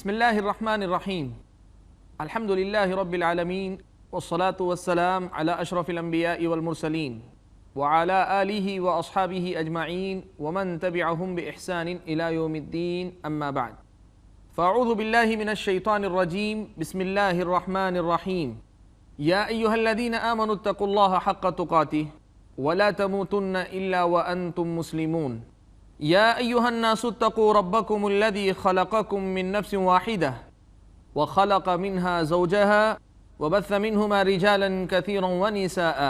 بسم الله الرحمن الرحيم. الحمد لله رب العالمين والصلاة والسلام على أشرف الأنبياء والمرسلين وعلى آله وأصحابه أجمعين ومن تبعهم بإحسان إلى يوم الدين، أما بعد. فأعوذ بالله من الشيطان الرجيم. بسم الله الرحمن الرحيم. يا أيها الذين آمنوا اتقوا الله حق تقاته ولا تموتن إلا وأنتم مسلمون. يا أيها الناس اتقوا ربكم الذي خلقكم من نفس واحدة وخلق منها زوجها وبث منهما رجالا كثيرا ونساء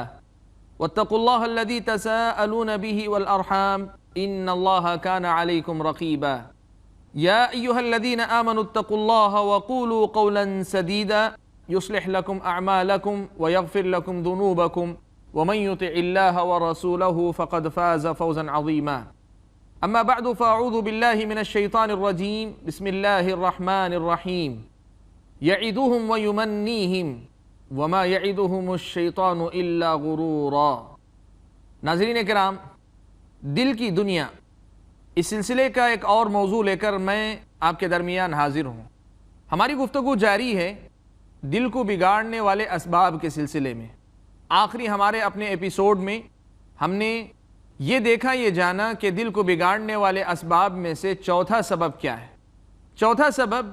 واتقوا الله الذي تساءلون به والأرحام إن الله كان عليكم رقيبا. يا أيها الذين آمنوا اتقوا الله وقولوا قولا سديدا يصلح لكم أعمالكم ويغفر لكم ذنوبكم ومن يطع الله ورسوله فقد فاز فوزا عظيما. أما بعد فأعوذ بالله من الشيطان الرجيم. بسم الله الرحمن الرحيم. يعدهم ويمنيهم وما يعدهم الشيطان إلا غرورا. ناظرین کرام، دل کی دنیا اس سلسلے کا ایک اور موضوع لے کر میں آپ کے درمیان حاضر ہوں. ہماری گفتگو جاری ہے دل کو بگاڑنے والے اسباب کے سلسلے میں. آخری ہمارے اپنے ایپیسوڈ میں ہم نے یہ دیکھا، یہ جانا کہ دل کو بگاڑنے والے اسباب میں سے چوتھا سبب کیا ہے. چوتھا سبب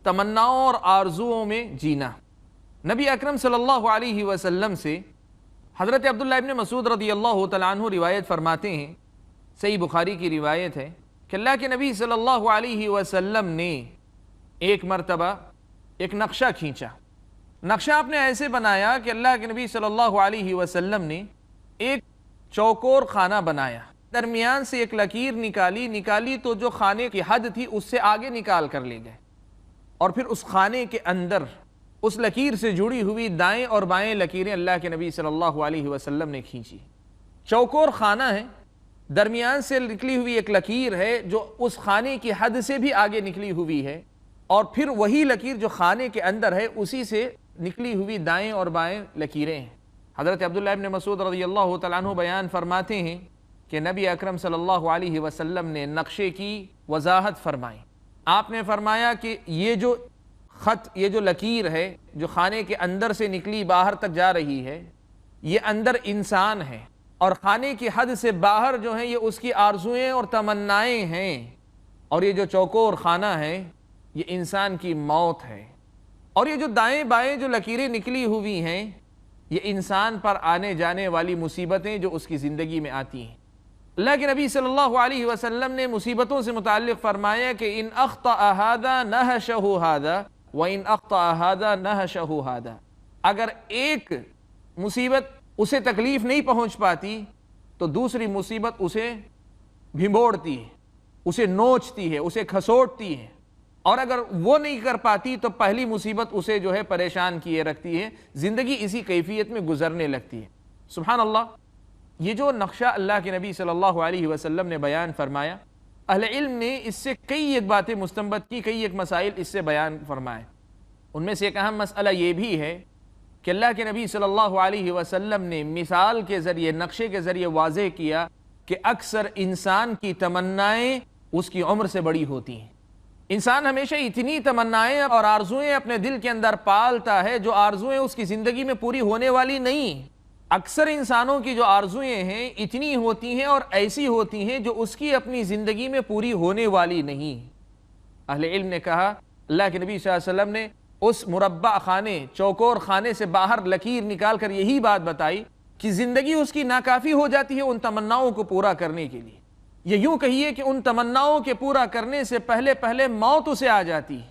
تمناؤں اور آرزوؤں میں جینا. نبی اکرم صلی اللہ علیہ وسلم سے حضرت عبداللہ ابن مسعود رضی اللہ تعالیٰ عنہ روایت فرماتے ہیں، صحیح بخاری کی روایت ہے کہ اللہ کے نبی صلی اللہ علیہ وسلم نے ایک مرتبہ ایک نقشہ کھینچا. نقشہ آپ نے ایسے بنایا کہ اللہ کے نبی صلی اللہ علیہ وسلم نے ایک چوکور خانہ بنایا، درمیان سے ایک لکیر نکالی تو جو خانے کی حد تھی اس سے آگے نکال کر لے گئے، اور پھر اس خانے کے اندر اس لکیر سے جڑی ہوئی دائیں اور بائیں لکیریں اللہ کے نبی صلی اللہ علیہ وسلم نے کھینچی. چوکور خانہ ہے، درمیان سے نکلی ہوئی ایک لکیر ہے جو اس خانے کی حد سے بھی آگے نکلی ہوئی ہے، اور پھر وہی لکیر جو خانے کے اندر ہے اسی سے نکلی ہوئی دائیں اور بائیں لکیریں ہیں. حضرت عبداللہ ابن مسعود رضی اللہ تعالیٰ عنہ بیان فرماتے ہیں کہ نبی اکرم صلی اللہ علیہ وسلم نے نقشے کی وضاحت فرمائی. آپ نے فرمایا کہ یہ جو خط، یہ جو لکیر ہے جو خانے کے اندر سے نکلی باہر تک جا رہی ہے، یہ اندر انسان ہے، اور خانے کی حد سے باہر جو ہیں یہ اس کی آرزویں اور تمنائیں ہیں، اور یہ جو چوکور خانہ ہے یہ انسان کی موت ہے. اور یہ جو دائیں بائیں جو لکیریں نکلی ہوئی ہیں یہ انسان پر آنے جانے والی مصیبتیں جو اس کی زندگی میں آتی ہیں. اللہ کے نبی صلی اللہ علیہ وسلم نے مصیبتوں سے متعلق فرمایا کہ ان اخطأ هذا نهشه هذا وان اخطأ هذا نهشه هذا. اگر ایک مصیبت اسے تکلیف نہیں پہنچ پاتی تو دوسری مصیبت اسے بھنبوڑتی ہے، اسے نوچتی ہے، اسے کھسوٹتی ہے، اور اگر وہ نہیں کر پاتی تو پہلی مصیبت اسے جو ہے پریشان کیے رکھتی ہے، زندگی اسی کیفیت میں گزرنے لگتی ہے. سبحان اللہ. یہ جو نقشہ اللہ کے نبی صلی اللہ علیہ وسلم نے بیان فرمایا، اہل علم نے اس سے کئی ایک باتیں مستنبط کی، کئی ایک مسائل اس سے بیان فرمائے. ان میں سے ایک اہم مسئلہ یہ بھی ہے کہ اللہ کے نبی صلی اللہ علیہ وسلم نے مثال کے ذریعے، نقشے کے ذریعے واضح کیا کہ اکثر انسان کی تمنائیں اس کی عمر سے بڑی ہوتی ہیں. انسان ہمیشہ اتنی تمنائیں اور آرزویں اپنے دل کے اندر پالتا ہے جو آرزویں اس کی زندگی میں پوری ہونے والی نہیں. اکثر انسانوں کی جو آرزویں ہیں اتنی ہوتی ہیں اور ایسی ہوتی ہیں جو اس کی اپنی زندگی میں پوری ہونے والی نہیں. اہل علم نے کہا اللہ کے نبی صلی اللہ علیہ وسلم نے اس مربع خانے، چوکور خانے سے باہر لکیر نکال کر یہی بات بتائی کہ زندگی اس کی ناکافی ہو جاتی ہے ان تمناؤں کو پورا کرنے کے لیے. یہ یوں کہیے کہ ان تمناؤں کے پورا کرنے سے پہلے موت اسے آ جاتی ہے.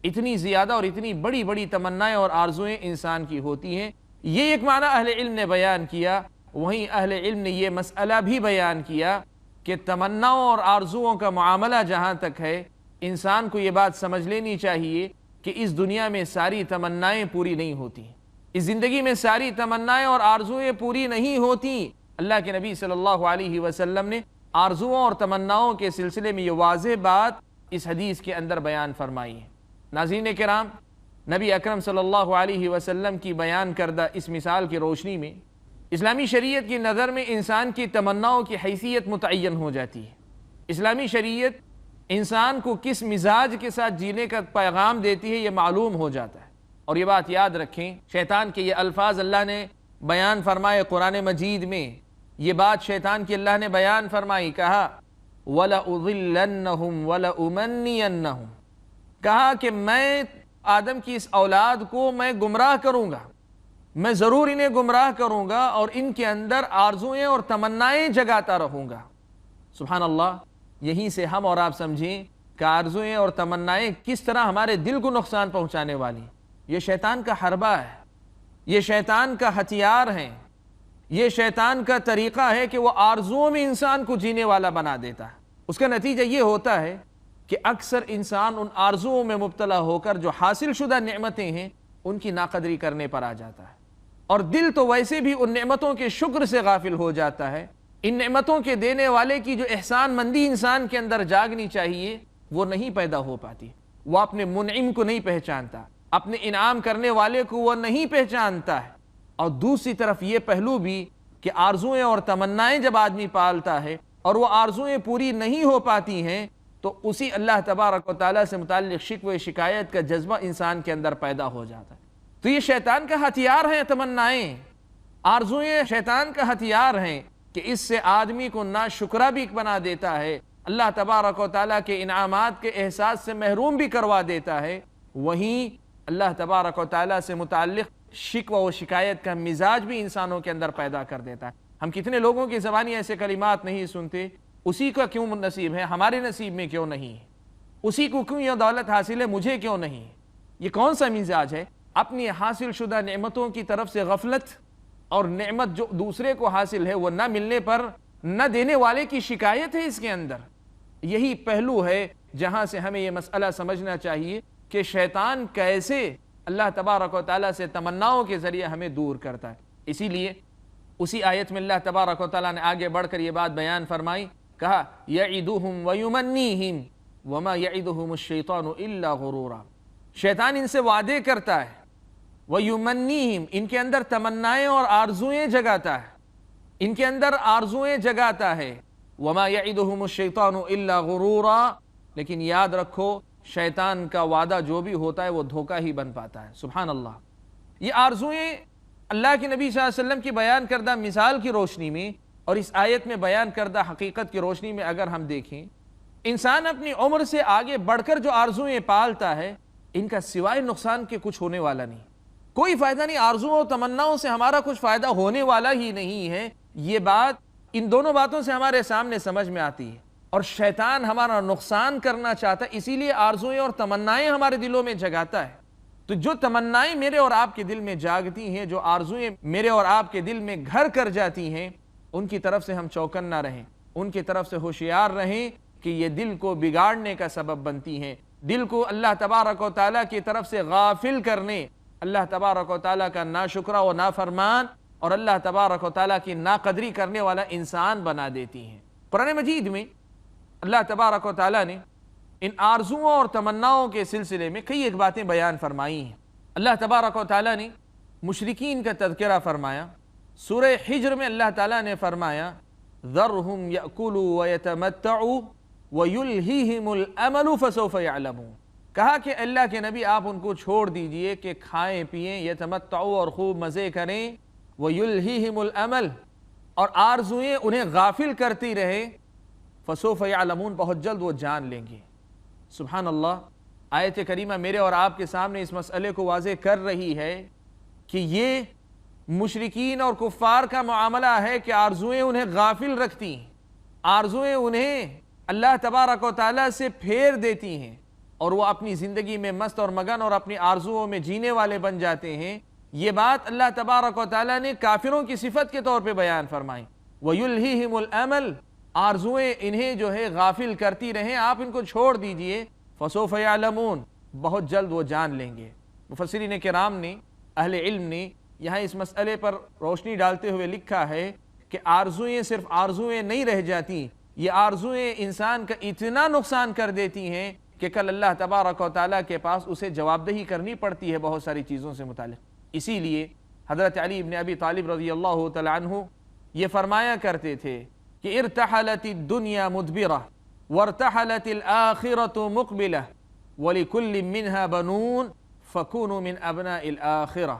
اتنی زیادہ اور اتنی بڑی بڑی تمنائیں اور آرزویں انسان کی ہوتی ہیں. یہ ایک معنی اہل علم نے بیان کیا. وہیں اہل علم نے یہ مسئلہ بھی بیان کیا کہ تمناؤں اور آرزوؤں کا معاملہ جہاں تک ہے، انسان کو یہ بات سمجھ لینی چاہیے کہ اس دنیا میں ساری تمنائیں پوری نہیں ہوتی، اس زندگی میں ساری تمنائیں اور آرزویں پوری نہیں ہوتی. اللہ کے نبی صلی اللہ علیہ وسلم نے آرزوؤں اور تمناؤں کے سلسلے میں یہ واضح بات اس حدیث کے اندر بیان فرمائی ہے. ناظرین کرام، نبی اکرم صلی اللہ علیہ وسلم کی بیان کردہ اس مثال کی روشنی میں اسلامی شریعت کی نظر میں انسان کی تمناؤں کی حیثیت متعین ہو جاتی ہے. اسلامی شریعت انسان کو کس مزاج کے ساتھ جینے کا پیغام دیتی ہے یہ معلوم ہو جاتا ہے۔ اور یہ بات یاد رکھیں، شیطان کے یہ الفاظ اللہ نے بیان فرمائے قرآن مجید میں، یہ بات شیطان کی اللہ نے بیان فرمائی، کہا وَلَأُضِلَّنَّهُمْ وَلَأُمَنِّيَنَّهُمْ، کہا کہ میں آدم کی اس اولاد کو میں گمراہ کروں گا، میں ضرور انہیں گمراہ کروں گا اور ان کے اندر آرزوئیں اور تمنائیں جگاتا رہوں گا۔ سبحان اللہ، یہیں سے ہم اور آپ سمجھیں کہ آرزوئیں اور تمنائیں کس طرح ہمارے دل کو نقصان پہنچانے والی۔ یہ شیطان کا حربہ ہے، یہ شیطان کا ہتھیار ہے، یہ شیطان کا طریقہ ہے کہ وہ آرزوؤں میں انسان کو جینے والا بنا دیتا ہے۔ اس کا نتیجہ یہ ہوتا ہے کہ اکثر انسان ان آرزوؤں میں مبتلا ہو کر جو حاصل شدہ نعمتیں ہیں ان کی ناقدری کرنے پر آ جاتا ہے، اور دل تو ویسے بھی ان نعمتوں کے شکر سے غافل ہو جاتا ہے۔ ان نعمتوں کے دینے والے کی جو احسان مندی انسان کے اندر جاگنی چاہیے وہ نہیں پیدا ہو پاتی، وہ اپنے منعم کو نہیں پہچانتا، اپنے انعام کرنے والے کو وہ نہیں پہچانتا ہے۔ اور دوسری طرف یہ پہلو بھی کہ آرزوئیں اور تمنائیں جب آدمی پالتا ہے اور وہ آرزوئیں پوری نہیں ہو پاتی ہیں تو اسی اللہ تبارک و تعالیٰ سے متعلق شکوے شکایت کا جذبہ انسان کے اندر پیدا ہو جاتا ہے۔ تو یہ شیطان کا ہتھیار ہیں تمنائیں، آرزوئیں شیطان کا ہتھیار ہیں کہ اس سے آدمی کو ناشکرا بھی بنا دیتا ہے، اللہ تبارک و تعالیٰ کے انعامات کے احساس سے محروم بھی کروا دیتا ہے، وہیں اللہ تبارک و تعالیٰ سے متعلق شکوہ و شکایت کا مزاج بھی انسانوں کے اندر پیدا کر دیتا ہے۔ ہم کتنے لوگوں کی زبانی ایسے کلمات نہیں سنتے، اسی کا کیوں نصیب ہے، ہمارے نصیب میں کیوں نہیں ہے، اسی کو کیوں یہ دولت حاصل ہے، مجھے کیوں نہیں ہے۔ یہ کون سا مزاج ہے؟ اپنی حاصل شدہ نعمتوں کی طرف سے غفلت، اور نعمت جو دوسرے کو حاصل ہے وہ نہ ملنے پر نہ دینے والے کی شکایت ہے اس کے اندر۔ یہی پہلو ہے جہاں سے ہمیں یہ مسئلہ سمجھنا چاہیے کہ شیطان کیسے اللہ تبارک و تعالیٰ سے تمناؤں کے ذریعے ہمیں دور کرتا ہے۔ اسی لیے اسی آیت میں اللہ تبارک و تعالیٰ نے آگے بڑھ کر یہ بات بیان فرمائی، کہا یعدہم ویمنیہم وما یعدہم الشیطان الا غرورا، شیطان ان سے وعدے کرتا ہے، ویمنیہم ان کے اندر تمنائیں اور آرزوئیں جگاتا ہے، ان کے اندر آرزوئیں جگاتا ہے، وما یعدہم الشیطان الا غرورا، لیکن یاد رکھو شیطان کا وعدہ جو بھی ہوتا ہے وہ دھوکہ ہی بن پاتا ہے۔ سبحان اللہ، یہ آرزوئیں اللہ کے نبی صلی اللہ علیہ وسلم کی بیان کردہ مثال کی روشنی میں اور اس آیت میں بیان کردہ حقیقت کی روشنی میں اگر ہم دیکھیں، انسان اپنی عمر سے آگے بڑھ کر جو آرزوئیں پالتا ہے ان کا سوائے نقصان کے کچھ ہونے والا نہیں، کوئی فائدہ نہیں، آرزوؤں اور تمناؤں سے ہمارا کچھ فائدہ ہونے والا ہی نہیں ہے۔ یہ بات ان دونوں باتوں سے ہمارے سامنے سمجھ میں آتی ہے، اور شیطان ہمارا نقصان کرنا چاہتا ہے، اسی لیے آرزوئیں اور تمنائیں ہمارے دلوں میں جگاتا ہے۔ تو جو تمنائیں میرے اور آپ کے دل میں جاگتی ہیں، جو آرزوئیں میرے اور آپ کے دل میں گھر کر جاتی ہیں، ان کی طرف سے ہم چوکن نہ رہیں، ان کی طرف سے ہوشیار رہیں کہ یہ دل کو بگاڑنے کا سبب بنتی ہیں، دل کو اللہ تبارک و تعالیٰ کی طرف سے غافل کرنے، اللہ تبارک و تعالیٰ کا ناشکرہ و نافرمان اور اللہ تبارک و تعالیٰ کی ناقدری کرنے والا انسان بنا دیتی ہیں۔ قرآن مجید میں اللہ تبارک و تعالیٰ نے ان آرزوؤں اور تمناؤں کے سلسلے میں کئی ایک باتیں بیان فرمائی ہیں۔ اللہ تبارک و تعالیٰ نے مشرکین کا تذکرہ فرمایا، سورہ حجر میں اللہ تعالیٰ نے فرمایا ذرہم یأکلوا ویتمتعوا ویلہیہم الامل فسوف یعلمون، کہا کہ اللہ کے نبی آپ ان کو چھوڑ دیجئے کہ کھائیں پئیں، یتمتعوا اور خوب مزے کریں، ویلہیہم الامل اور آرزوئیں انہیں غافل کرتی رہیں، فسوف یعلمون بہت جلد وہ جان لیں گے۔ سبحان اللہ، آیت کریمہ میرے اور آپ کے سامنے اس مسئلے کو واضح کر رہی ہے کہ یہ مشرکین اور کفار کا معاملہ ہے کہ آرزوئیں انہیں غافل رکھتی ہیں، آرزوئیں انہیں اللہ تبارک و تعالیٰ سے پھیر دیتی ہیں، اور وہ اپنی زندگی میں مست اور مگن اور اپنی آرزوؤں میں جینے والے بن جاتے ہیں۔ یہ بات اللہ تبارک و تعالیٰ نے کافروں کی صفت کے طور پہ بیان فرمائی، وَيُلْهِهِمُ الْأَمَلِ، آرزوئیں انہیں جو ہے غافل کرتی رہیں، آپ ان کو چھوڑ دیجئے، فَسَوْفَ يَعْلَمُونَ بہت جلد وہ جان لیں گے۔ مفسرین کرام نے، اہل علم نے یہاں اس مسئلے پر روشنی ڈالتے ہوئے لکھا ہے کہ آرزوئیں صرف آرزوئیں نہیں رہ جاتی، یہ آرزوئیں انسان کا اتنا نقصان کر دیتی ہیں کہ کل اللہ تبارک و تعالیٰ کے پاس اسے جواب دہی کرنی پڑتی ہے بہت ساری چیزوں سے متعلق۔ اسی لیے حضرت علی ابن ابی طالب رضی اللہ تعالیٰ عنہ یہ فرمایا کرتے تھے کہ ارتحلت الدنیا مدبرہ وارتحلت الآخرۃ مقبلہ ولکل منہا بنون فکونوا من ابناء الآخرہ۔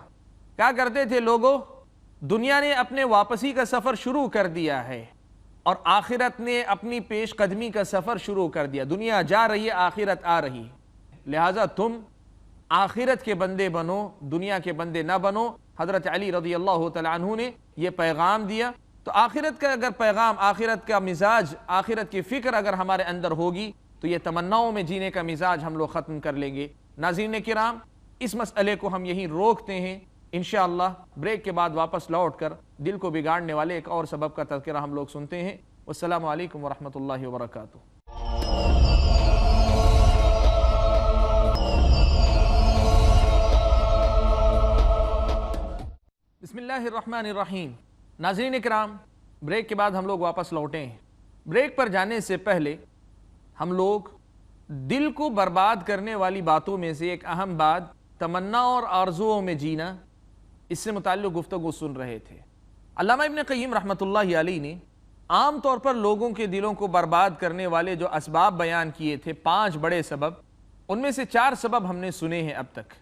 کیا کرتے تھے لوگوں؟ دنیا نے اپنے واپسی کا سفر شروع کر دیا ہے اور آخرت نے اپنی پیش قدمی کا سفر شروع کر دیا۔ دنیا جا رہی ہے، آخرت آ رہی ہے، لہٰذا تم آخرت کے بندے بنو، دنیا کے بندے نہ بنو۔ حضرت علی رضی اللہ تعالیٰ عنہ نے یہ پیغام دیا۔ تو آخرت کا اگر پیغام، آخرت کا مزاج، آخرت کی فکر اگر ہمارے اندر ہوگی تو یہ تمناؤں میں جینے کا مزاج ہم لوگ ختم کر لیں گے۔ ناظرین کرام، اس مسئلے کو ہم یہیں روکتے ہیں۔ انشاءاللہ بریک کے بعد واپس لوٹ کر دل کو بگاڑنے والے ایک اور سبب کا تذکرہ ہم لوگ سنتے ہیں۔ والسلام علیکم ورحمۃ اللہ وبرکاتہ۔ بسم اللہ الرحمن الرحیم۔ ناظرین اکرام، بریک کے بعد ہم لوگ واپس لوٹے ہیں۔ بریک پر جانے سے پہلے ہم لوگ دل کو برباد کرنے والی باتوں میں سے ایک اہم بات تمنا اور آرزوؤں میں جینا، اس سے متعلق گفتگو سن رہے تھے۔ علامہ ابن قیم رحمۃ اللہ علیہ نے عام طور پر لوگوں کے دلوں کو برباد کرنے والے جو اسباب بیان کیے تھے، 5 بڑے سبب، ان میں سے 4 سبب ہم نے سنے ہیں اب تک۔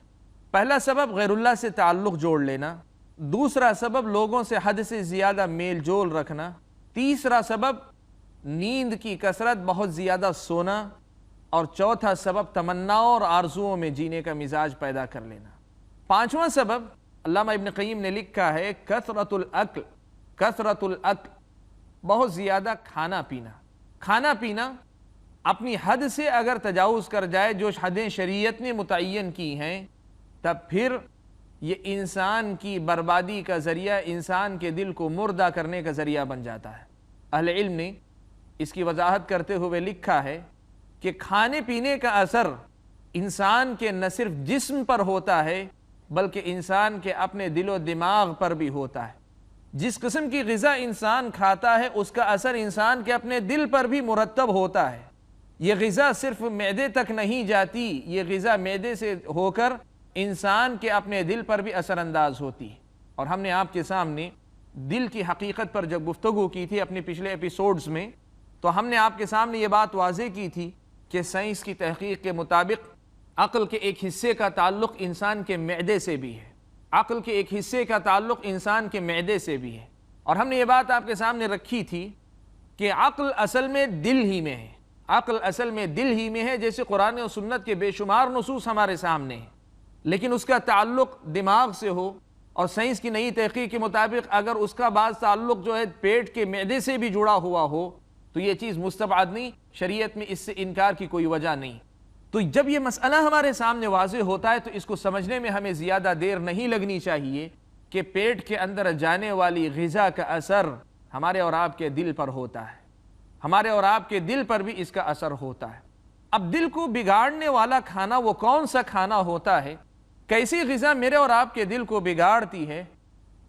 پہلا سبب غیر اللہ سے تعلق جوڑ لینا، دوسرا سبب لوگوں سے حد سے زیادہ میل جول رکھنا، تیسرا سبب نیند کی کثرت، بہت زیادہ سونا، اور چوتھا سبب تمناؤں اور آرزوؤں میں جینے کا مزاج پیدا کر لینا۔ 5واں سبب علامہ ابن قیم نے لکھا ہے کثرت الاکل، کثرت الاکل، بہت زیادہ کھانا پینا۔ کھانا پینا اپنی حد سے اگر تجاوز کر جائے، جو حدیں شریعت نے متعین کی ہیں، تب پھر یہ انسان کی بربادی کا ذریعہ، انسان کے دل کو مردہ کرنے کا ذریعہ بن جاتا ہے۔ اہل علم نے اس کی وضاحت کرتے ہوئے لکھا ہے کہ کھانے پینے کا اثر انسان کے نہ صرف جسم پر ہوتا ہے بلکہ انسان کے اپنے دل و دماغ پر بھی ہوتا ہے۔ جس قسم کی غذا انسان کھاتا ہے اس کا اثر انسان کے اپنے دل پر بھی مرتب ہوتا ہے۔ یہ غذا صرف معدے تک نہیں جاتی، یہ غذا معدے سے ہو کر انسان کے اپنے دل پر بھی اثر انداز ہوتی ہے۔ اور ہم نے آپ کے سامنے دل کی حقیقت پر جب گفتگو کی تھی اپنے پچھلے ایپیسوڈز میں، تو ہم نے آپ کے سامنے یہ بات واضح کی تھی کہ سائنس کی تحقیق کے مطابق عقل کے ایک حصے کا تعلق انسان کے معدے سے بھی ہے، عقل کے ایک حصے کا تعلق انسان کے معدے سے بھی ہے۔ اور ہم نے یہ بات آپ کے سامنے رکھی تھی کہ عقل اصل میں دل ہی میں ہے، عقل اصل میں دل ہی میں ہے، جیسے قرآن و سنت کے بے شمار نصوص ہمارے سامنے ہیں، لیکن اس کا تعلق دماغ سے ہو، اور سائنس کی نئی تحقیق کے مطابق اگر اس کا بعض تعلق جو ہے پیٹ کے معدے سے بھی جڑا ہوا ہو تو یہ چیز مستبعد نہیں، شریعت میں اس سے انکار کی کوئی وجہ نہیں۔ تو جب یہ مسئلہ ہمارے سامنے واضح ہوتا ہے تو اس کو سمجھنے میں ہمیں زیادہ دیر نہیں لگنی چاہیے کہ پیٹ کے اندر جانے والی غذا کا اثر ہمارے اور آپ کے دل پر ہوتا ہے، ہمارے اور آپ کے دل پر بھی اس کا اثر ہوتا ہے۔ اب دل کو بگاڑنے والا کھانا وہ کون سا کھانا ہوتا ہے، کیسی غذا میرے اور آپ کے دل کو بگاڑتی ہے؟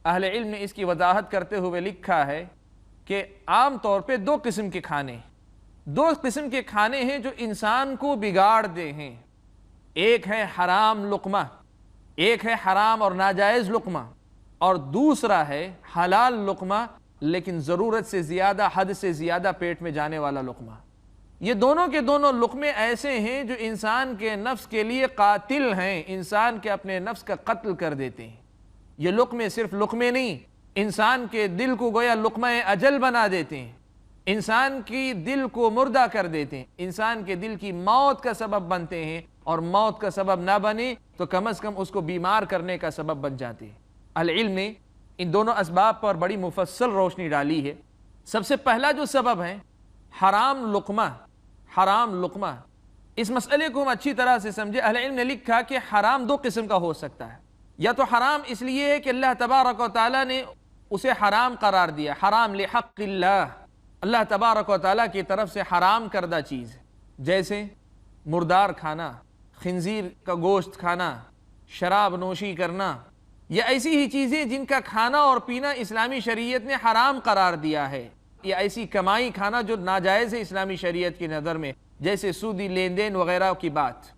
اہل علم نے اس کی وضاحت کرتے ہوئے لکھا ہے کہ عام طور پہ 2 قسم کے کھانے، 2 قسم کے کھانے ہیں جو انسان کو بگاڑتے ہیں۔ ایک ہے حرام لقمہ، ایک ہے حرام اور ناجائز لقمہ، اور دوسرا ہے حلال لقمہ لیکن ضرورت سے زیادہ، حد سے زیادہ پیٹ میں جانے والا لقمہ۔ یہ دونوں کے دونوں لقمے ایسے ہیں جو انسان کے نفس کے لیے قاتل ہیں، انسان کے اپنے نفس کا قتل کر دیتے ہیں۔ یہ لقمے صرف لقمے نہیں، انسان کے دل کو گویا لقمہ اجل بنا دیتے ہیں، انسان کی دل کو مردہ کر دیتے ہیں، انسان کے دل کی موت کا سبب بنتے ہیں، اور موت کا سبب نہ بنے تو کم از کم اس کو بیمار کرنے کا سبب بن جاتے ہیں۔ اہل علم نے ان دونوں اسباب پر بڑی مفصل روشنی ڈالی ہے۔ سب سے پہلا جو سبب ہے حرام لقمہ، حرام لقمہ، اس مسئلے کو ہم اچھی طرح سے سمجھے۔ اہل علم نے لکھا کہ حرام 2 قسم کا ہو سکتا ہے، یا تو حرام اس لیے ہے کہ اللہ تبارک و تعالیٰ نے اسے حرام قرار دیا، حرام لحق اللہ، اللہ تبارک و تعالیٰ کی طرف سے حرام کردہ چیز، جیسے مردار کھانا، خنزیر کا گوشت کھانا، شراب نوشی کرنا، یہ ایسی ہی چیزیں جن کا کھانا اور پینا اسلامی شریعت نے حرام قرار دیا ہے، یا ایسی کمائی کھانا جو ناجائز ہے اسلامی شریعت کی نظر میں، جیسے سودی لین دین وغیرہ کی بات۔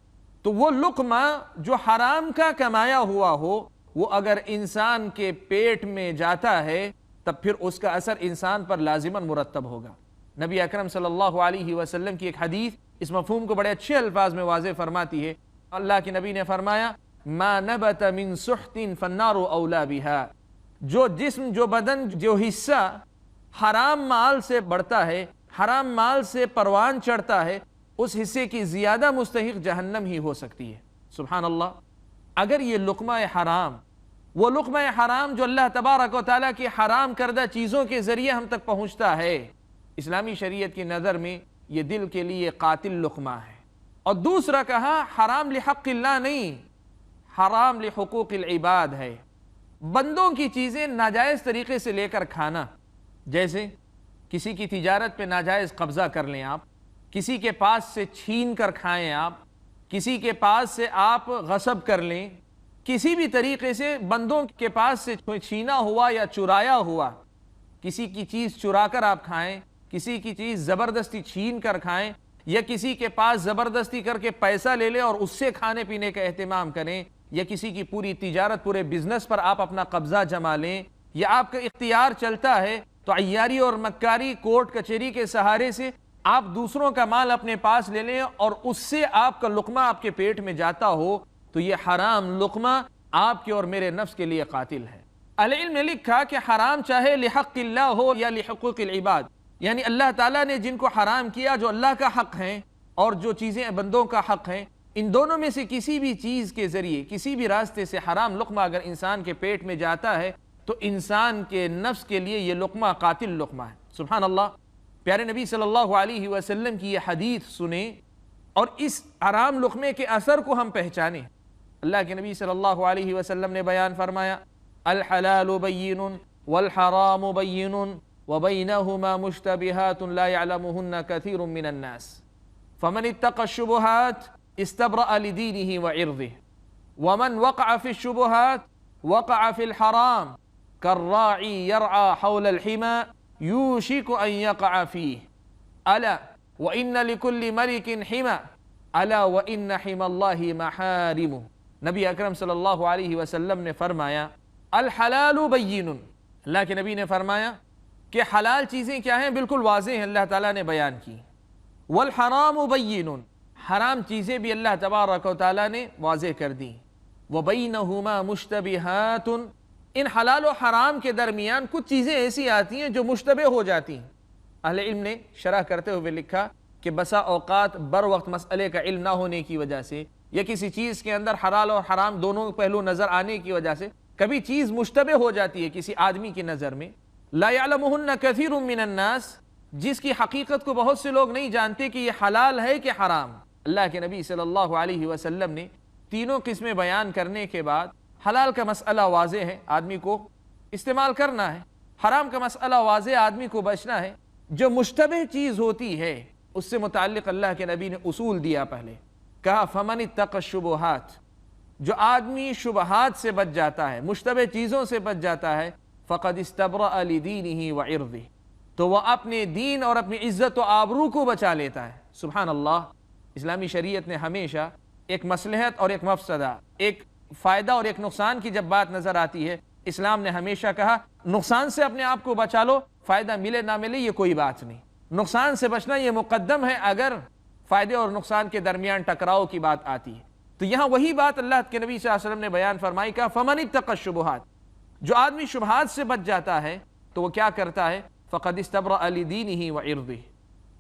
تو وہ لقمہ جو حرام کا کمایا ہوا ہو، وہ اگر انسان کے پیٹ میں جاتا ہے تب پھر اس کا اثر انسان پر لازماً مرتب ہوگا۔ نبی اکرم صلی اللہ علیہ وسلم کی ایک حدیث اس مفہوم کو بڑے اچھے الفاظ میں واضح فرماتی ہے. اللہ کے نبی نے فرمایا ما نبت من سحت فالنار اولا بها. جو جسم، جو بدن، جو حصہ حرام مال سے بڑھتا ہے، حرام مال سے پروان چڑھتا ہے، اس حصے کی زیادہ مستحق جہنم ہی ہو سکتی ہے. سبحان اللہ. اگر یہ لقمہ حرام، وہ لقمہ حرام جو اللہ تبارک و تعالیٰ کی حرام کردہ چیزوں کے ذریعے ہم تک پہنچتا ہے، اسلامی شریعت کی نظر میں یہ دل کے لیے قاتل لقمہ ہے. اور دوسرا کہا حرام لحق اللہ نہیں، حرام لحقوق العباد ہے. بندوں کی چیزیں ناجائز طریقے سے لے کر کھانا، جیسے کسی کی تجارت پہ ناجائز قبضہ کر لیں آپ، کسی کے پاس سے چھین کر کھائیں آپ، کسی کے پاس سے آپ غصب کر لیں، کسی بھی طریقے سے بندوں کے پاس سے چھینا ہوا یا چرایا ہوا کسی کی چیز چرا کر آپ کھائیں، کسی کی چیز زبردستی چھین کر کھائیں، یا کسی کے پاس زبردستی کر کے پیسہ لے لیں اور اس سے کھانے پینے کا اہتمام کریں، یا کسی کی پوری تجارت، پورے بزنس پر آپ اپنا قبضہ جما لیں، یا آپ کا اختیار چلتا ہے تو عیاری اور مکاری، کورٹ کچہری کے سہارے سے آپ دوسروں کا مال اپنے پاس لے لیں اور اس سے آپ کا لقمہ آپ کے پیٹ میں جاتا ہو، تو یہ حرام لقمہ آپ کے اور میرے نفس کے لیے قاتل ہے. اہل علم نے لکھا کہ حرام چاہے لحق اللہ ہو یا لحقوق العباد، یعنی اللہ تعالیٰ نے جن کو حرام کیا جو اللہ کا حق ہیں اور جو چیزیں بندوں کا حق ہیں، ان دونوں میں سے کسی بھی چیز کے ذریعے، کسی بھی راستے سے حرام لقمہ اگر انسان کے پیٹ میں جاتا ہے تو انسان کے نفس کے لیے یہ لقمہ قاتل لقمہ ہے. سبحان اللہ. پیارے نبی صلی اللہ علیہ وسلم کی یہ حدیث سنیں اور اس حرام لقمے کے اثر کو ہم پہچانیں. اللہ کے نبی صلی اللہ علیہ وسلم نے بیان فرمایا الحلال بین والحرام بین وبینہما مشتبہات لا يعلمہن کثیر من الناس فمن اتقى الشبہات استبرأ لدینہ وعرضہ ومن وقع في الشبہات وقع في الحرام كالراعي يرعى حول الحمى يوشك أن يقع فيه ألا وإن لكل ملك حمى ألا وإن حمى الله محارمه. نبی اکرم صلی اللہ علیہ وسلم نے فرمایا الحلال بین. اللہ کے نبی نے فرمایا کہ حلال چیزیں کیا ہیں، بالکل واضح ہیں، اللہ تعالیٰ نے بیان کی. والحرام بین، حرام چیزیں بھی اللہ تبارک و تعالیٰ نے واضح کر دی. وبینہما مشتبہات، ان حلال و حرام کے درمیان کچھ چیزیں ایسی آتی ہیں جو مشتبہ ہو جاتی ہیں. اہل علم نے شرح کرتے ہوئے لکھا کہ بسا اوقات بر وقت مسئلے کا علم نہ ہونے کی وجہ سے یا کسی چیز کے اندر حلال اور حرام دونوں پہلو نظر آنے کی وجہ سے کبھی چیز مشتبہ ہو جاتی ہے کسی آدمی کی نظر میں. لا يعلمہن کثیر من الناس، جس کی حقیقت کو بہت سے لوگ نہیں جانتے کہ یہ حلال ہے کہ حرام. اللہ کے نبی صلی اللہ علیہ وسلم نے تینوں قسمیں بیان کرنے کے بعد حلال کا مسئلہ واضح ہے، آدمی کو استعمال کرنا ہے. حرام کا مسئلہ واضح، آدمی کو بچنا ہے. جو مشتبہ چیز ہوتی ہے اس سے متعلق اللہ کے نبی نے اصول دیا. پہلے کہا فمن اتقى الشبہات، جو آدمی شبہات سے بچ جاتا ہے، مشتبہ چیزوں سے بچ جاتا ہے، فقد استبرأ لدینہ وعرضہ، تو وہ اپنے دین اور اپنی عزت و آبرو کو بچا لیتا ہے. سبحان اللہ. اسلامی شریعت نے ہمیشہ ایک مصلحت اور ایک مفسدہ، ایک فائدہ اور ایک نقصان کی جب بات نظر آتی ہے، اسلام نے ہمیشہ کہا نقصان سے اپنے آپ کو بچا لو، فائدہ ملے نہ ملے یہ کوئی بات نہیں. نقصان سے بچنا یہ مقدم ہے اگر فائدے اور نقصان کے درمیان ٹکراؤ کی بات آتی ہے. تو یہاں وہی بات اللہ کے نبی صلی اللہ علیہ وسلم نے بیان فرمائی. کہا فمن اتقى الشبہات، جو آدمی شبہات سے بچ جاتا ہے تو وہ کیا کرتا ہے، فقد استبرأ لدینہ وعرضہ،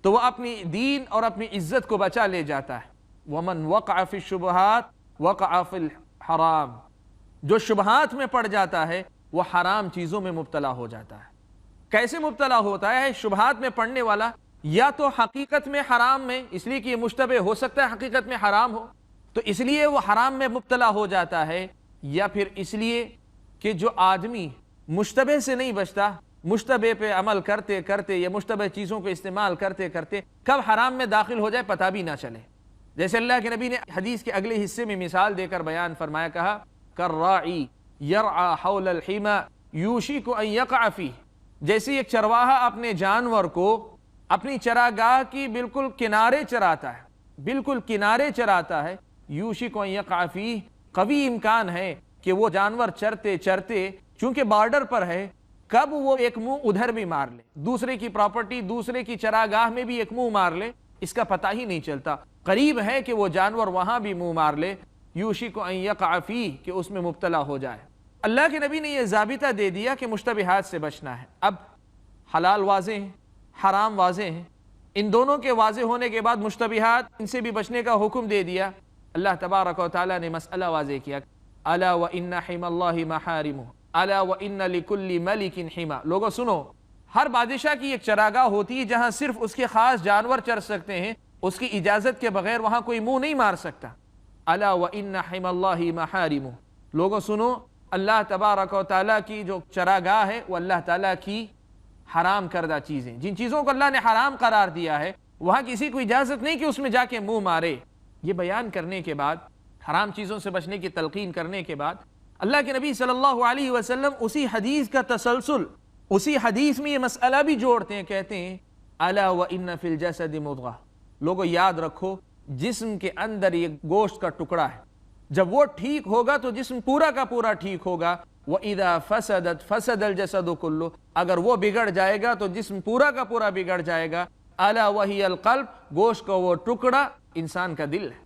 تو وہ اپنی دین اور اپنی عزت کو بچا لے جاتا ہے. ومن وقع فی الشبہات وقع فی الحرام، جو شبہات میں پڑ جاتا ہے وہ حرام چیزوں میں مبتلا ہو جاتا ہے. کیسے مبتلا ہوتا ہے؟ شبہات میں پڑنے والا یا تو حقیقت میں حرام میں، اس لیے کہ یہ مشتبہ ہو سکتا ہے حقیقت میں حرام ہو تو اس لیے وہ حرام میں مبتلا ہو جاتا ہے، یا پھر اس لیے کہ جو آدمی مشتبہ سے نہیں بچتا، مشتبہ پہ عمل کرتے کرتے یا مشتبہ چیزوں کو استعمال کرتے کرتے کب حرام میں داخل ہو جائے پتہ بھی نہ چلے. جیسے اللہ کے نبی نے حدیث کے اگلے حصے میں مثال دے کر بیان فرمایا، کہا کالراعی یرعی حول الحمى یوشک ان یقع فیہ، جیسے ایک چرواہا اپنے جانور کو اپنی چراگاہ کی بالکل کنارے چراتا ہے، بالکل کنارے چراتا ہے. یوشک ان یقع فیہ، قوی امکان ہے کہ وہ جانور چرتے چرتے چونکہ بارڈر پر ہے کب وہ ایک منہ ادھر بھی مار لے، دوسرے کی پراپرٹی، دوسرے کی چراگاہ میں بھی ایک منہ مار لے، اس کا پتہ ہی نہیں چلتا۔ قریب ہے کہ وہ جانور وہاں بھی منہ مار لے، یوشک ان یقع فیہ، کہ اس میں مبتلا ہو جائے۔ اللہ کے نبی نے یہ ضابطہ دے دیا کہ مشتبہات سے بچنا ہے۔ اب حلال واضح ہیں، حرام واضح ہیں، ان دونوں کے واضح ہونے کے بعد مشتبہات، ان سے بھی بچنے کا حکم دے دیا۔ اللہ تبارک و تعالیٰ نے مسئلہ واضح کیا، الا وان حمی اللہ محارمہ الا وان لکل ملک حما۔ لوگوں سنو، ہر بادشاہ کی ایک چراگاہ ہوتی ہے جہاں صرف اس کے خاص جانور چر سکتے ہیں، اس کی اجازت کے بغیر وہاں کوئی منہ نہیں مار سکتا۔ الا وان حمی اللہ محارمہ۔ لوگوں سنو، اللہ تبارک و تعالیٰ کی جو چراگاہ ہے وہ اللہ تعالیٰ کی حرام کردہ چیزیں، جن چیزوں کو اللہ نے حرام قرار دیا ہے، وہاں کسی کو اجازت نہیں کہ اس میں جا کے منہ مارے۔ یہ بیان کرنے کے بعد، حرام چیزوں سے بچنے کی تلقین کرنے کے بعد، اللہ کے نبی صلی اللہ علیہ وسلم اسی حدیث کا تسلسل، اسی حدیث میں یہ مسئلہ بھی جوڑتے ہیں، کہتے ہیں الا وان فی الجسد مضغہ۔ لوگوں یاد رکھو، جسم کے اندر یہ گوشت کا ٹکڑا ہے، جب وہ ٹھیک ہوگا تو جسم پورا کا پورا ٹھیک ہوگا۔ وَإِذَا فَسَدَتْ فَسَدَ الْجَسَدُ كُلُّهُ۔ اگر وہ بگڑ جائے گا تو جسم پورا کا پورا بگڑ جائے گا۔ الا وہی القلب، گوشت کا وہ ٹکڑا انسان کا دل ہے۔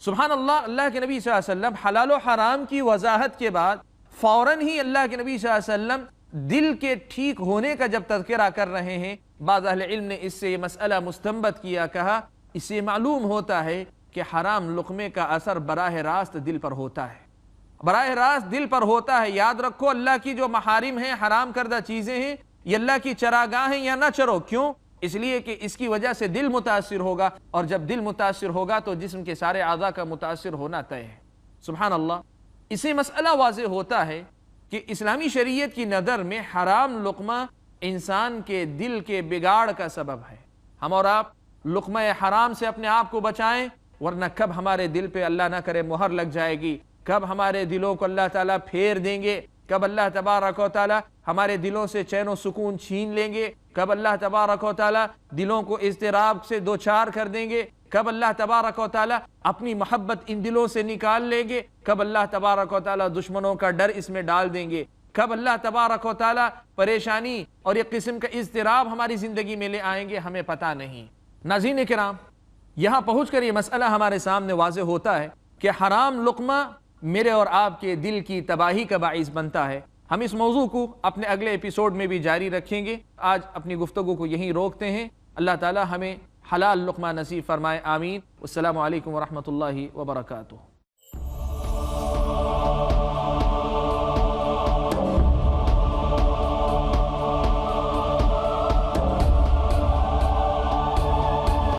سبحان اللہ، اللہ کے نبی صلی اللہ علیہ وسلم حلال و حرام کی وضاحت کے بعد فوراً ہی اللہ کے نبی صلی اللہ علیہ وسلم دل کے ٹھیک ہونے کا جب تذکرہ کر رہے ہیں، بعض اہل علم نے اس سے یہ مسئلہ مستنبط کیا، کہا اس سے معلوم ہوتا ہے کہ حرام لقمے کا اثر براہ راست دل پر ہوتا ہے، براہ راست دل پر ہوتا ہے۔ یاد رکھو، اللہ کی جو محارم ہیں، حرام کردہ چیزیں ہیں، یہ اللہ کی چراگاہ ہیں، یا نہ چرو۔ کیوں؟ اس لیے کہ اس کی وجہ سے دل متاثر ہوگا، اور جب دل متاثر ہوگا تو جسم کے سارے اعضاء کا متاثر ہونا طے ہے۔ سبحان اللہ، اس سے مسئلہ واضح ہوتا ہے کہ اسلامی شریعت کی نظر میں حرام لقمہ انسان کے دل کے بگاڑ کا سبب ہے۔ ہم اور آپ لقمہ حرام سے اپنے آپ کو بچائیں، ورنہ کب ہمارے دل پہ اللہ نہ کرے مہر لگ جائے گی، کب ہمارے دلوں کو اللہ تعالیٰ پھیر دیں گے، کب اللہ تبارک و تعالیٰ ہمارے دلوں سے چین و سکون چھین لیں گے، کب اللہ تبارک و تعالیٰ دلوں کو اضطراب سے دوچار کر دیں گے، کب اللہ تبارک و تعالیٰ اپنی محبت ان دلوں سے نکال لیں گے، کب اللہ تبارک و تعالیٰ دشمنوں کا ڈر اس میں ڈال دیں گے، کب اللہ تبارک و تعالیٰ پریشانی اور ایک قسم کا اضطراب ہماری زندگی میں لے آئیں گے، ہمیں پتہ نہیں۔ ناظرین کرام، یہاں پہنچ کر یہ مسئلہ ہمارے سامنے واضح ہوتا ہے کہ حرام لقمہ میرے اور آپ کے دل کی تباہی کا باعث بنتا ہے۔ ہم اس موضوع کو اپنے اگلے ایپیسوڈ میں بھی جاری رکھیں گے۔ آج اپنی گفتگو کو یہیں روکتے ہیں۔ اللہ تعالی ہمیں حلال لقمہ نصیب فرمائے، آمین۔ السلام علیکم ورحمۃ اللہ وبرکاتہ۔